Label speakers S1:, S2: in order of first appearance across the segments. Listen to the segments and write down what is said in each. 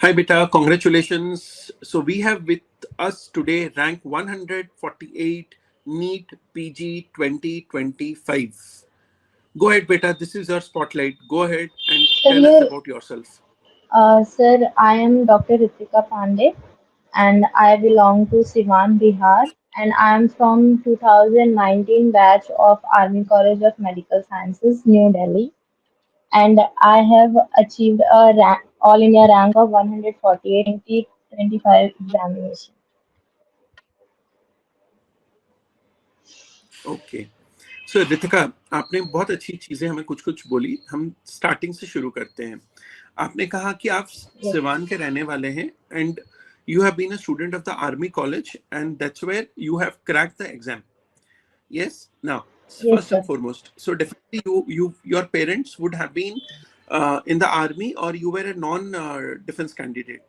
S1: Hi, beta. Congratulations. So we have with us today rank 148 NEET PG 2025. Go ahead, beta. This is your spotlight. Go ahead and
S2: Sir,
S1: tell us
S2: here,
S1: about yourself.
S2: sir, I am Dr. Ritika Pandey and I belong to Siwan, Bihar, and I am from 2019 batch of Army College of Medical Sciences, New Delhi, and I have achieved a All India rank of 148 in 2025 examination.
S1: Okay so Ritika, आपने बहुत अच्छी चीजें हमें कुछ कुछ बोली. हम starting से शुरू करते हैं. आपने कहा कि आप
S2: Yes,
S1: सिवान के रहने वाले हैं and you have been a student of the army college and that's where you have cracked the exam. Yes. Now,
S2: yes,
S1: first and
S2: sir.
S1: foremost, so definitely your parents would have been in the army, or you were a non-defense candidate.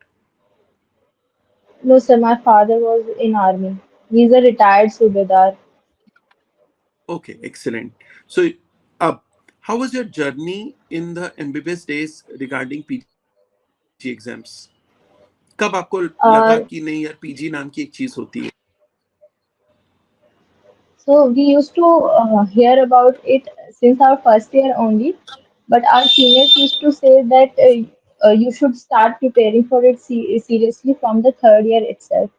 S2: No, sir, my father was in army. He's a retired Subedar.
S1: Okay, excellent. So, uh, how was your journey in the MBBS days regarding PG exams? कब आपको लगा कि नहीं यार
S2: Uh,
S1: PG नाम की एक चीज होती है?
S2: So we used to hear about it since our first year only, but our seniors used to say that you should start preparing for it seriously from the third year itself.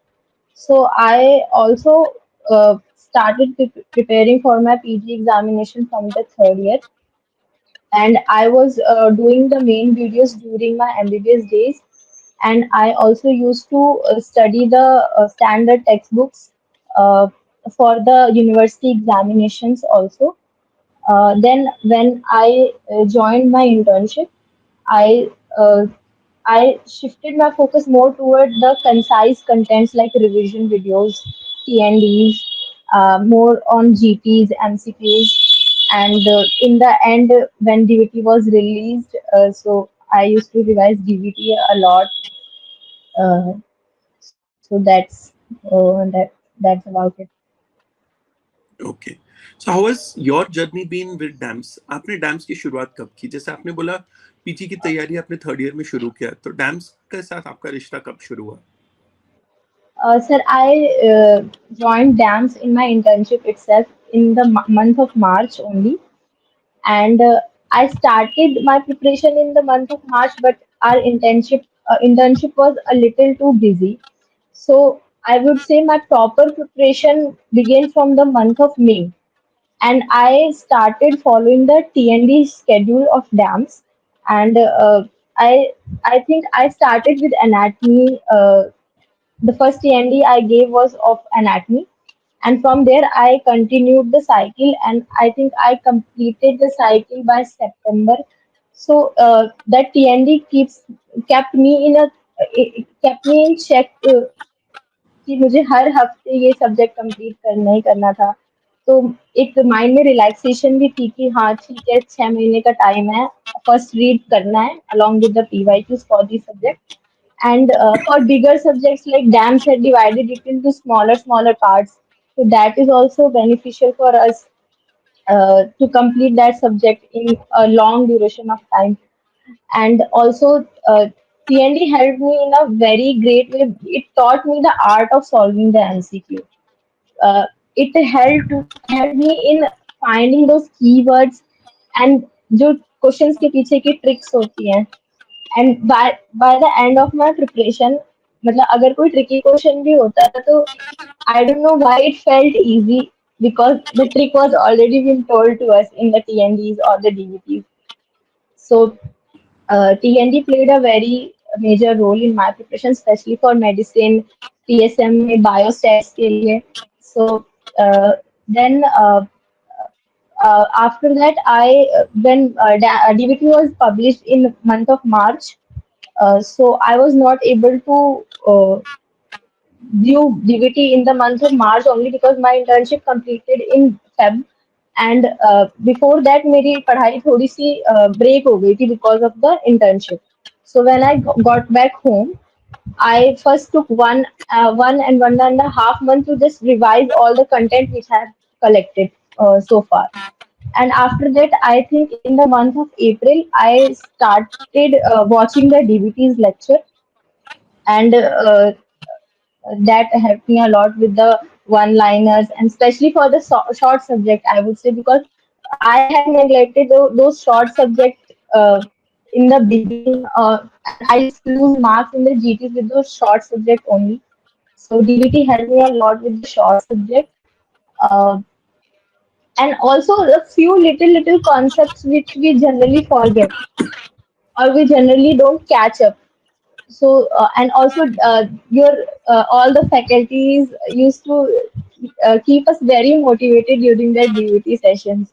S2: So I also started preparing for my PG examination from the third year, and I was doing the main videos during my MBBS days, and I also used to study the standard textbooks uh, for the university examinations also. Then when I joined my internship, I uh, I shifted my focus more toward the concise contents like revision videos, TNDs, more on GTs, MCQs, and in the end, when DVT was released, so I used to revise DVT a lot. So that's about it.
S1: Okay. So how has your journey been with dams? आपने dams की शुरुआत कब की? जैसे आपने बोला PG की तैयारी आपने थर्ड ईयर में शुरू किया, तो डैम्स के साथ आपका रिश्ता कब शुरू हुआ?
S2: Sir, I joined DAMS in my internship itself in the month of March only, and I started my preparation in the month of March, but our internship was a little too busy. So I would say my proper preparation began from the month of May, and I started following the TND schedule of DAMS, and I think I started with anatomy. The first TND I gave was of anatomy, and from there I continued the cycle, and I think I completed the cycle by September. So that TND kept me in a it kept me in check कि मुझे हर हफ्ते ये subject complete करना ही करना था. तो एक mind में रिलैक्सेशन भी थी कि हाँ ठीक है, 6 महीने का टाइम है, फर्स्ट रीड करना है along with the PYQs for the subject. And for bigger subjects like DAMS had divided it into smaller parts. So that is also beneficial for us to complete that subject in a long duration of time. And also, TND helped me in a very great way. It taught me the art of solving the MCQ. It helped me in finding those keywords and जो questions के पीछे की tricks होती हैं. And by the end of my preparation, मतलब अगर कोई tricky question भी होता था तो I don't know why it felt easy, because the trick was already been told to us in the TNDs or the DVTs. So TND played a very major role in my preparation, especially for medicine, PSM में biostats के लिए. So then after that, when DVT was published in month of March, so I was not able to view DVT in the month of March only because my internship completed in Feb, and before that मेरी पढ़ाई थोड़ी सी break हो गई थी because of the internship. So when I got back home, I first took one and a half month to just revise all the content which I have collected so far. And after that, I think in the month of April, I started watching the DVT's lecture. and that helped me a lot with the one liners, and especially for the short subject, I would say, because I had neglected those short subject in the beginning, and I used to lose marks in the GTs with those short subject only. So DBT helped me a lot with the short subject, uh, and also a few little concepts which we generally forget or we generally don't catch up. So and also your all the faculties used to keep us very motivated during their DVT sessions.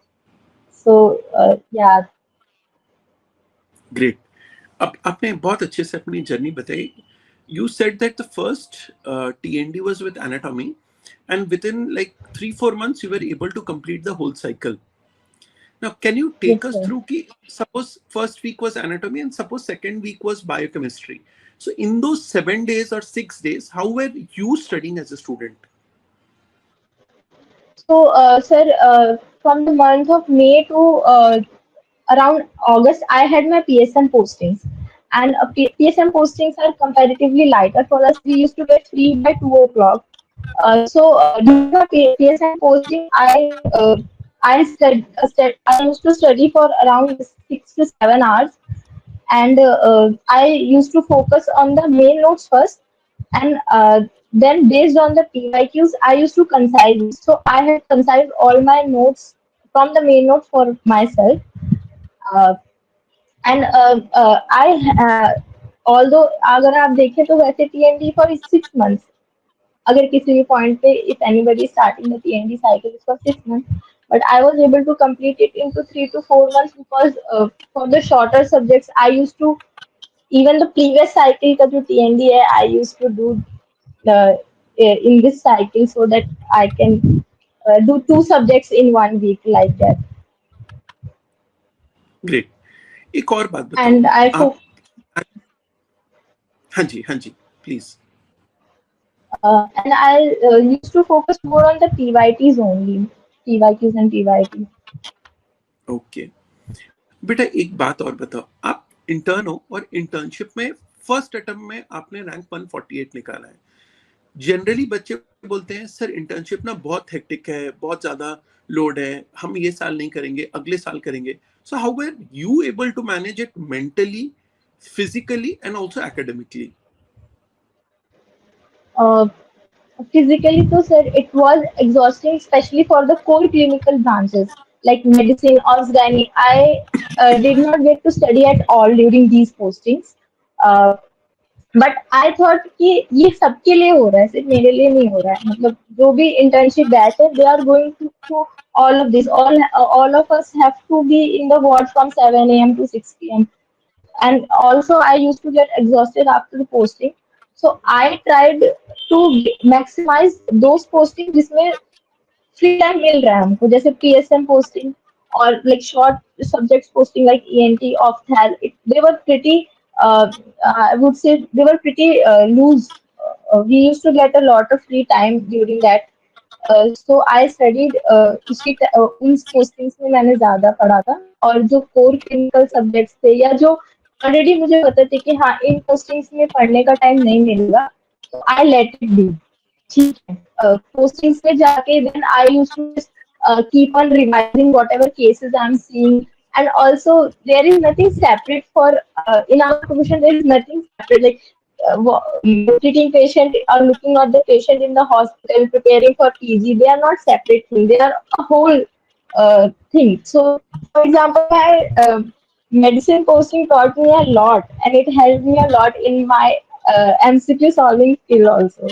S2: So yeah.
S1: Great. अब आपने बहुत अच्छे से अपनी journey बताई. You said that the first TND was with anatomy, and within like 3-4 months you were able to complete the whole cycle. Now, can you
S2: Yes,
S1: take us
S2: sir.
S1: through ki, suppose first week was anatomy and suppose second week was biochemistry. So in those 7 days or 6 days, how were you studying as a student?
S2: So sir, from the month of May to around August, I had my PSM postings. And PSM postings are comparatively lighter for us. We used to get free by 2 o'clock. So during my PSM posting, I used to study for around 6 to 7 hours, and I used to focus on the main notes first, and then based on the PYQs, I used to concise it. So I had concised all my notes from the main notes for myself. Uh, and I although अगर आप देखें तो वैसे टीएनडी for 6 months, अगर किसी भी point पे if anybody starting the TND cycle for 6 months, but I was able to complete it into 3 to 4 months because for the shorter subjects I used to, even the previous cycle का जो TND है I used to do in this cycle so that I can do 2 subjects in 1 week like that.
S1: Great. एक और बात बताओ
S2: And I
S1: आप.
S2: fo-
S1: हाँ जी, हाँ जी, please.
S2: and I used to focus more on the PYTs only, PYQs and PYTs.
S1: Okay. बेटा एक बात और बताओ, आप इंटर्न हो और इंटर्नशिप में फर्स्ट अटेम्प्ट में आपने रैंक 148 निकाला है. जनरली बच्चे बोलते हैं सर इंटर्नशिप ना बहुत हेक्टिक है, बहुत ज्यादा लोड है, हम ये साल नहीं करेंगे, अगले साल करेंगे. So how were you able to manage it mentally, physically and also academically?
S2: Uh, Physically, so sir, it was exhausting, especially for the core clinical branches like medicine or gynae. I did not get to study at all during these postings. Uh, but I thought कि ये सबके लिए हो रहा है, सिर्फ मेरे लिए नहीं हो रहा है. मतलब जो भी इंटर्नशिप बैच है, they are going through all of this. All of us have to be in the ward from 7 a.m. to 6 p.m. And also I used to get exhausted after the posting. So I tried to maximize those postings जिसमें free time मिल रहा है हमको, जैसे PSM posting और like short subjects posting like ENT ऑप्थेल. They were pretty, I would say they were pretty loose. We used to get a lot of free time during that. So I studied उन postings में मैंने ज़्यादा पढ़ा था, और जो core clinical subjects थे या जो already मुझे पता था कि हाँ इन postings में पढ़ने का time नहीं मिलेगा, तो I let it be. ठीक है. Postings पे जाके then I used to just keep on revising whatever cases I'm seeing. And also there is nothing separate for in our profession, there is nothing separate like treating patient or looking at the patient in the hospital, preparing for PG. They are not separate things, they are a whole thing. So for example, my medicine posting taught me a lot, and it helped me a lot in my MCQ solving skill also,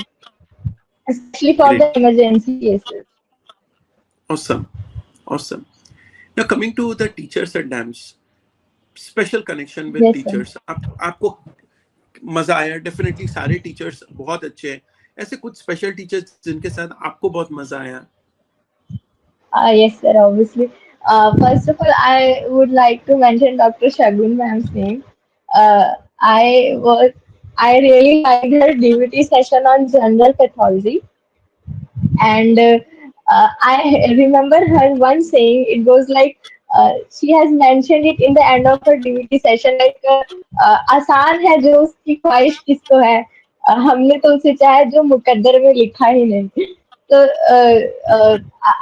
S2: especially for
S1: Great.
S2: the emergency cases.
S1: Awesome. Awesome. Now coming to the teachers at DAMS, special connection with
S2: Yes, sir.
S1: teachers. आपको मजा आया? Definitely सारे teachers बहुत अच्छे हैं. ऐसे कुछ special teachers जिनके साथ आपको बहुत मजा आया?
S2: Yes, sir, obviously. First of all, I would like to mention Dr. Shagun ma'am's name. Uh, I was, I really liked her DVT session on general pathology, and I remember her one saying. It goes like, she has mentioned it in the end of her DVT session, like आसान है जो उसकी ख्वाहिश किसको है. हमने तो उसे चाहे जो मुकद्दर में लिखा ही नहीं. So,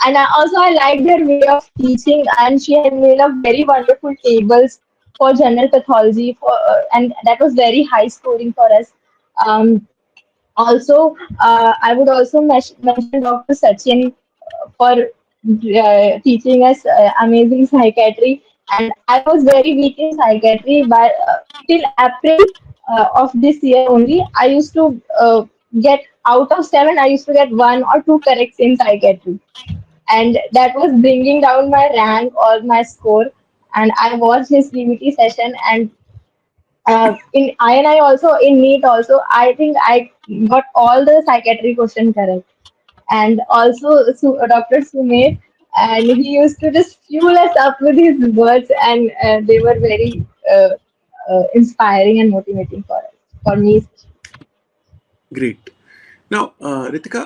S2: and I liked her way of teaching, and she had made up very wonderful tables for general pathology, and that was very high scoring for us. Also, I would also mention Dr. Sachin for teaching us amazing psychiatry. And I was very weak in psychiatry, but till April of this year only, I used to get out of seven, I used to get one or two corrects in psychiatry, and that was bringing down my rank or my score. And I watched his PVT session, and in INI also, in NEET also, I think I got all the psychiatry question correct. And also Dr. Sumer, and he used to just fuel us up with his words, and they were very inspiring and motivating for me.
S1: Great. Now Ritika,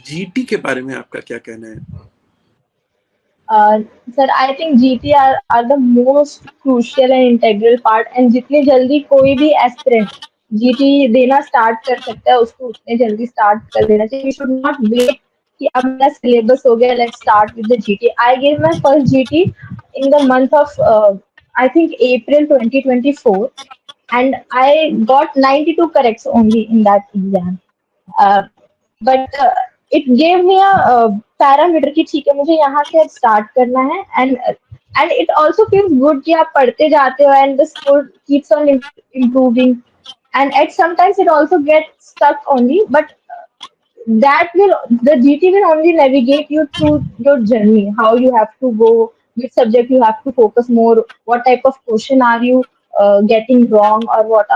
S1: GT के बारे में आपका क्या कहना है?
S2: Sir, I think GT are the most crucial and integral part, and जितनी जल्दी कोई भी aspirant GT देना start कर सकता है, उसको उतने जल्दी start कर देना चाहिए. We should not wait कि अब मेरा syllabus हो गया, let's start with the GT. I gave my first GT in the month of I think April 2024, and I got 92 corrects only in that exam. Uh, but it gave me a parameter कि ठीक है मुझे यहाँ से start करना है. And it also feels good कि आप पढ़ते जाते हो and the score keeps on improving. And at sometimes it also get stuck only, but that will the GT will only navigate you through your journey, how you have to go, which subject you have to focus more, what type of question are you getting wrong, or what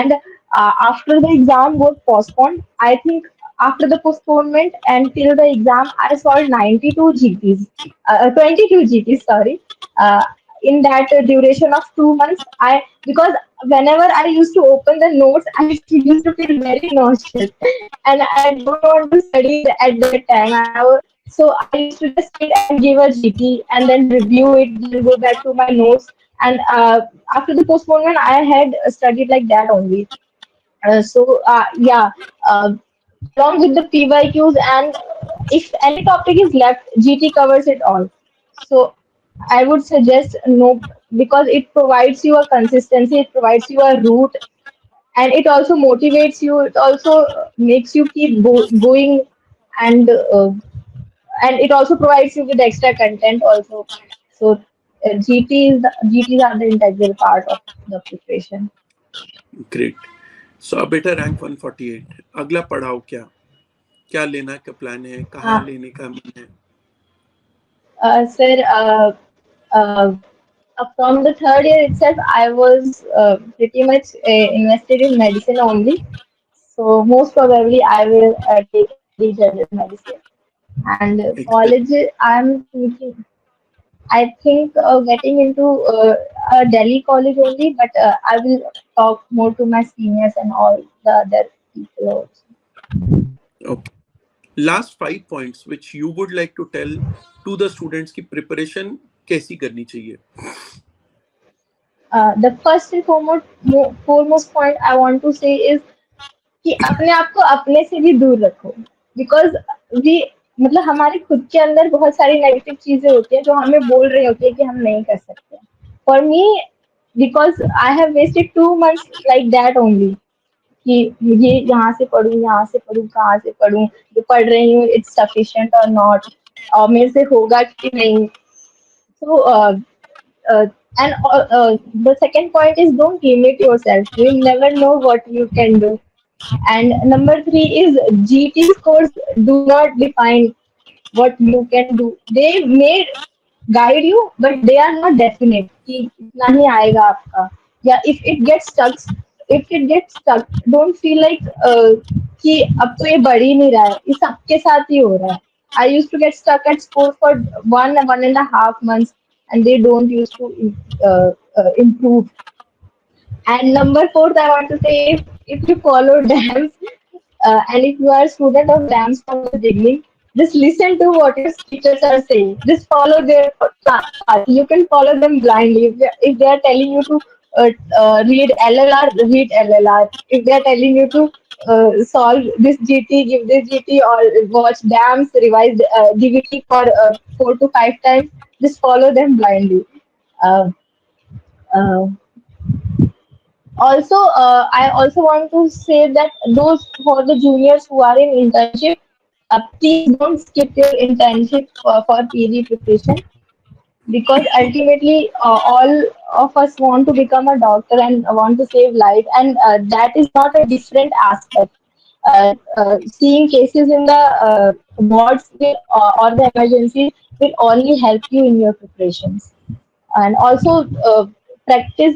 S2: and after the exam was postponed, I think after the postponement and till the exam I solved 92 GTs, 22 GTs, sorry. In that duration of 2 months, I because whenever I used to open the notes, I used to feel very nauseous, and I don't want to study at that time. So I used to just sit and give a GT and then review it, then go back to my notes. And after the postponement, I had studied like that only. Yeah, uh, along with the PYQs, and if any topic is left, GT covers it all. So I would suggest no, because it provides you a consistency, it provides you a route, and it also motivates you. It also makes you keep going, and and it also provides you with extra content also. So GTs are the integral part of the preparation.
S1: Great. So अब बेटा rank 148, अगला पढ़ाओ क्या क्या लेना का plan है, कहाँ
S2: Uh,
S1: लेने का मन है?
S2: Sir, uh, from the third year itself, I was pretty much invested in medicine only. So most probably, I will take MD General Medicine. And
S1: Excellent.
S2: college, I'm thinking, I think getting into a Delhi college only, but I will talk more to my seniors and all the other people also.
S1: Okay. Last 5 points which you would like to tell to the students की preparation कैसी करनी चाहिए?
S2: The first and foremost point I want to say is कि अपने आप को अपने से भी दूर रखो. बिकॉज वी मतलब हमारे खुद के अंदर बहुत सारी नेगेटिव चीजें होती हैं जो हमें बोल रही होती है कि हम नहीं कर सकते. For me, because I have wasted 2 months like that only, कि ये यहाँ से पढ़ूँ, कहाँ से पढ़ूँ, जो पढ़ रही हूँ इट्स सफिशिएंट और नॉट, और मेरे से होगा कि नहीं. So, and the second point is don't limit yourself. You never know what you can do. And number three is GT scores do not define what you can do. They may guide you, but they are not definite. कि इतना ही आएगा आपका. Yeah, if it gets stuck, don't feel like कि अब तो ये बढ़ ही नहीं रहा है. ये सबके साथ ही हो रहा है. I used to get stuck at school for 1.5 months, and they don't used to improve. And number fourth, I want to say, if you follow DAMS, and if you are a student of DAMS from the beginning, just listen to what your teachers are saying. Just follow their path. You can follow them blindly. If they are telling you to read LLR, read LLR. If they are telling you to solve this GT, give this GT, or watch dams, revise DVT for 4 to 5 times, just follow them blindly. Uh, uh, I also want to say that those for the juniors who are in internship, please don't skip your internship for PG preparation, because ultimately all of us want to become a doctor and want to save life, and that is not a different aspect. Seeing cases in the wards or the emergency will only help you in your preparations. And also practice,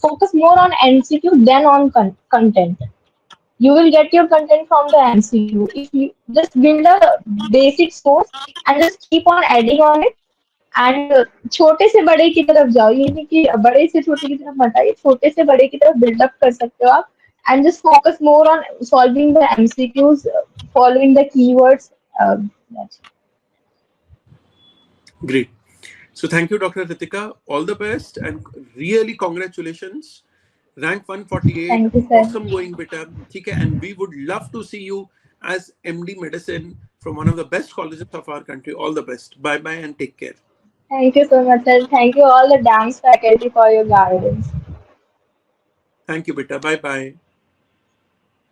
S2: focus more on MCQ than on content. You will get your content from the MCQ. If you just build a basic source and just keep on adding on it, and छोटे से बड़े की तरफ जाओ, ये नहीं कि बड़े से छोटे की तरफ मत आइए, छोटे से बड़े की तरफ बिल्डअप कर सकते हो आप, and just focus more on solving the MCQs, following the keywords.
S1: Great. So thank you, Dr. Ritika. All the best and really congratulations. Rank 148.
S2: Thank you sir.
S1: Awesome going, beta. Okay, and we would love to see you as MD Medicine from one of the best colleges of our country. All the best. Bye bye and take care.
S2: Thank you so much sir. Thank you all the dance faculty for your guidance.
S1: Thank you, beta. Bye bye.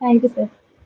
S2: Thank you sir.